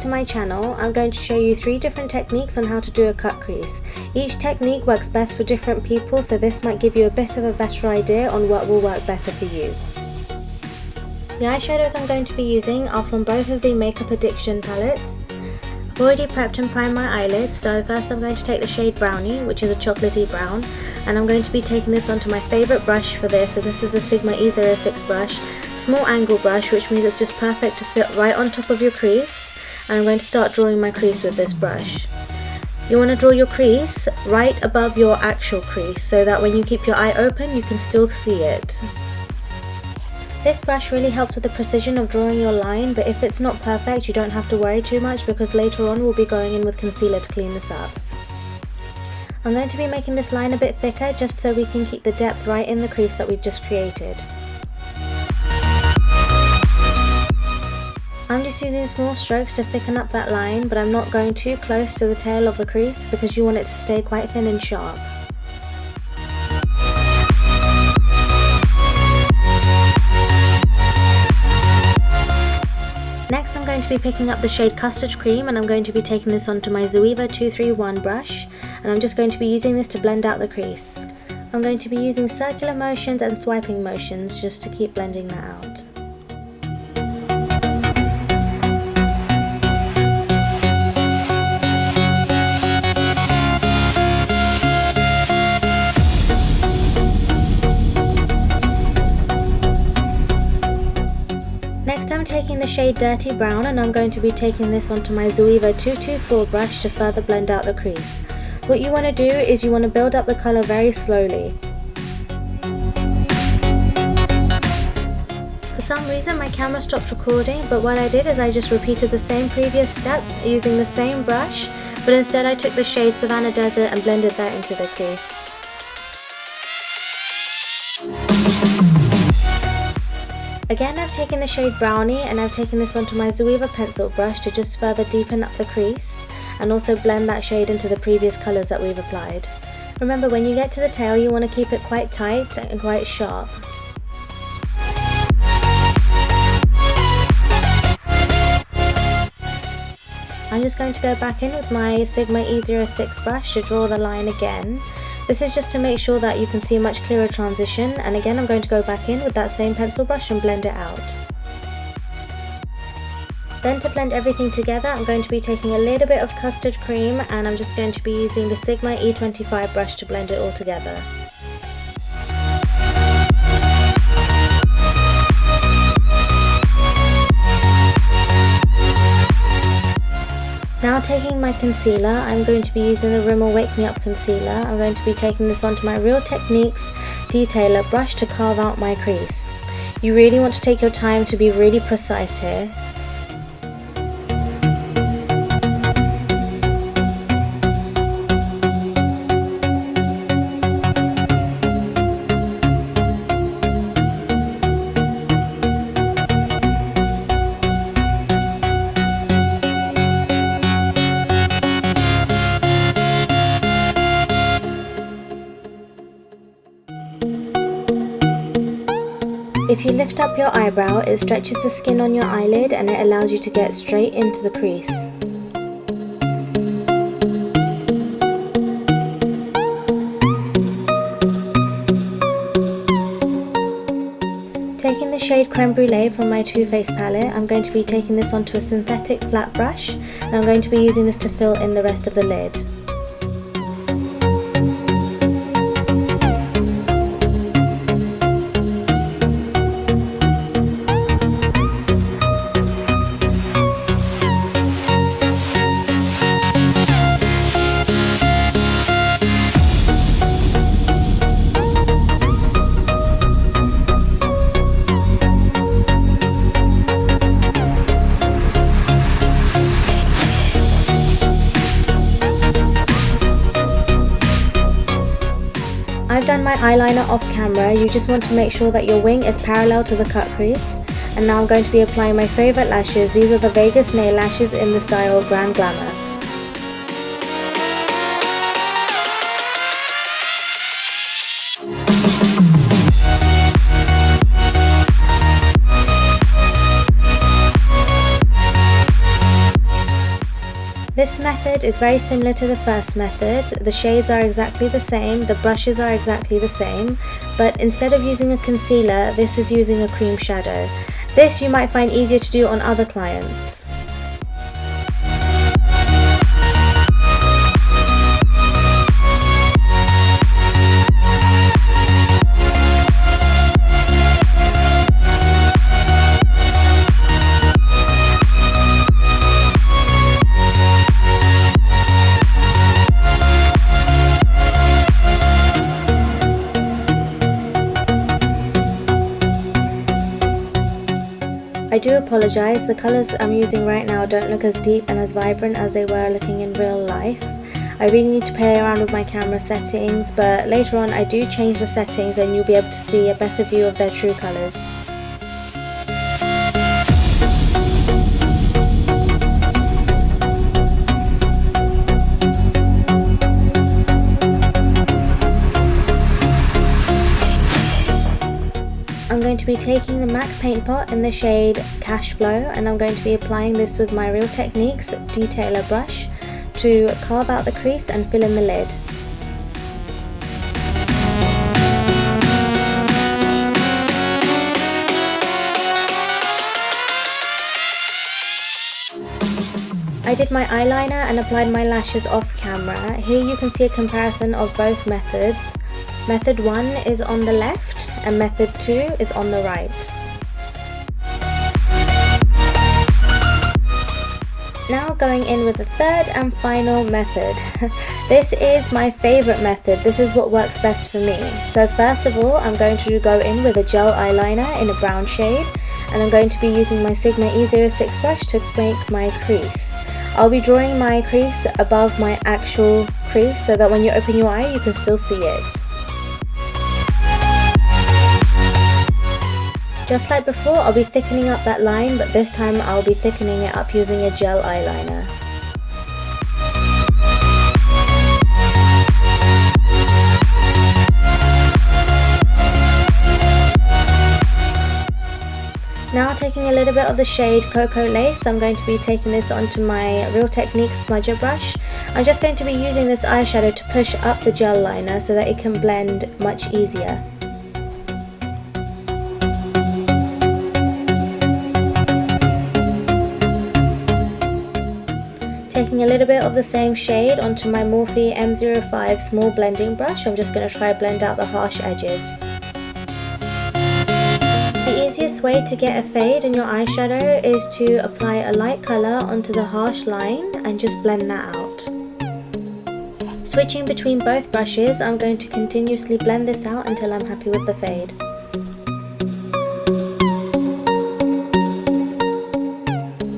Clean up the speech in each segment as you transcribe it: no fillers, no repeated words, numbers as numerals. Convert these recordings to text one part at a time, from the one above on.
to my channel, I'm going to show you 3 different techniques on how to do a cut crease. Each technique works best for different people, so this might give you a bit of a better idea on what will work better for you. The eyeshadows I'm going to be using are from both of the Makeup Addiction palettes. I've already prepped and primed my eyelids, so first I'm going to take the shade Brownie, which is a chocolatey brown, and I'm going to be taking this onto my favourite brush for this, so this is a Sigma E06 brush. Small angle brush, which means it's just perfect to fit right on top of your crease, and I'm going to start drawing my crease with this brush. You want to draw your crease right above your actual crease so that when you keep your eye open you can still see it. This brush really helps with the precision of drawing your line, but if it's not perfect you don't have to worry too much because later on we'll be going in with concealer to clean this up. I'm going to be making this line a bit thicker just so we can keep the depth right in the crease that we've just created. I'm just using small strokes to thicken up that line, but I'm not going too close to the tail of the crease because you want it to stay quite thin and sharp. Next I'm going to be picking up the shade Custard Cream, and I'm going to be taking this onto my Zoeva 231 brush, and I'm just going to be using this to blend out the crease. I'm going to be using circular motions and swiping motions just to keep blending that out. Next I'm taking the shade Dirty Brown, and I'm going to be taking this onto my Zoeva 224 brush to further blend out the crease. What you want to do is you want to build up the colour very slowly. For some reason my camera stopped recording, but what I did is I just repeated the same previous step using the same brush, but instead I took the shade Savannah Desert and blended that into the crease. Again, I've taken the shade Brownie and I've taken this onto my Zoeva pencil brush to just further deepen up the crease and also blend that shade into the previous colours that we've applied. Remember, when you get to the tail you want to keep it quite tight and quite sharp. I'm just going to go back in with my Sigma E06 brush to draw the line again. This is just to make sure that you can see a much clearer transition, and again I'm going to go back in with that same pencil brush and blend it out. Then to blend everything together I'm going to be taking a little bit of Custard Cream, and I'm just going to be using the Sigma E25 brush to blend it all together. Now taking my concealer, I'm going to be using the Rimmel Wake Me Up concealer. I'm going to be taking this onto my Real Techniques Detailer brush to carve out my crease. You really want to take your time to be really precise here. If you lift up your eyebrow, it stretches the skin on your eyelid and it allows you to get straight into the crease. Taking the shade Creme Brulee from my Too Faced palette, I'm going to be taking this onto a synthetic flat brush, and I'm going to be using this to fill in the rest of the lid. I've done my eyeliner off camera. You just want to make sure that your wing is parallel to the cut crease. And now I'm going to be applying my favourite lashes. These are the Vegas nail lashes in the style Grand Glamour. This method is very similar to the first method. The shades are exactly the same, the brushes are exactly the same, but instead of using a concealer, this is using a cream shadow. This you might find easier to do on other clients. I do apologise, the colours I'm using right now don't look as deep and as vibrant as they were looking in real life. I really need to play around with my camera settings, but later on I do change the settings and you'll be able to see a better view of their true colours. I'm going to be taking the MAC paint pot in the shade Cash Flow, and I'm going to be applying this with my Real Techniques Detailer brush to carve out the crease and fill in the lid. I did my eyeliner and applied my lashes off camera. Here you can see a comparison of both methods. Method 1 is on the left and method 2 is on the right. Now going in with the third and final method. This is my favourite method. This is what works best for me. So first of all, I'm going to go in with a gel eyeliner in a brown shade, and I'm going to be using my Sigma E06 brush to make my crease. I'll be drawing my crease above my actual crease so that when you open your eye you can still see it. Just like before, I'll be thickening up that line, but this time I'll be thickening it up using a gel eyeliner. Now taking a little bit of the shade Cocoa Lace, I'm going to be taking this onto my Real Techniques smudger brush. I'm just going to be using this eyeshadow to push up the gel liner so that it can blend much easier. Taking a little bit of the same shade onto my Morphe M05 small blending brush, I'm just going to try blend out the harsh edges. The easiest way to get a fade in your eyeshadow is to apply a light colour onto the harsh line and just blend that out. Switching between both brushes, I'm going to continuously blend this out until I'm happy with the fade.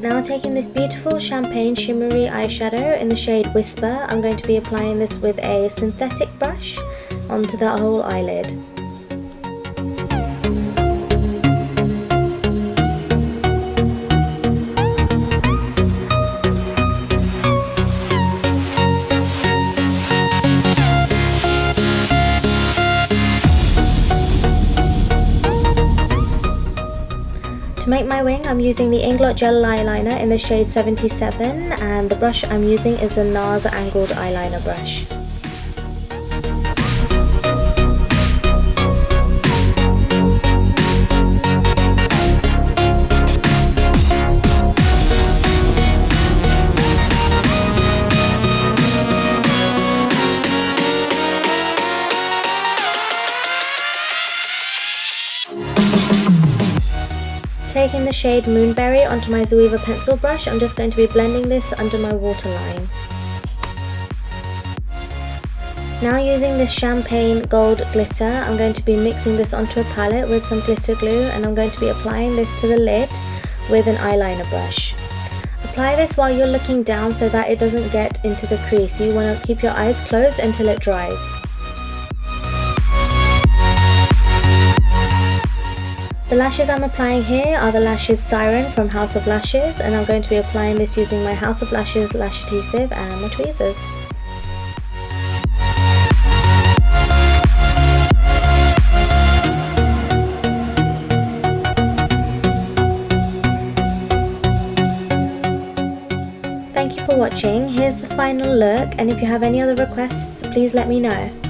Now taking this beautiful champagne shimmery eyeshadow in the shade Whisper, I'm going to be applying this with a synthetic brush onto the whole eyelid. To make my wing, I'm using the Inglot Gel Eyeliner in the shade 77, and the brush I'm using is the NARS Angled Eyeliner brush. Taking the shade Moonberry onto my Zoeva pencil brush, I'm just going to be blending this under my waterline. Now using this champagne gold glitter, I'm going to be mixing this onto a palette with some glitter glue, and I'm going to be applying this to the lid with an eyeliner brush. Apply this while you're looking down so that it doesn't get into the crease. You want to keep your eyes closed until it dries. The lashes I'm applying here are the lashes Siren from House of Lashes, and I'm going to be applying this using my House of Lashes lash adhesive and my tweezers. Thank you for for watching. Here's the final look, and if you have any other requests, please let me know.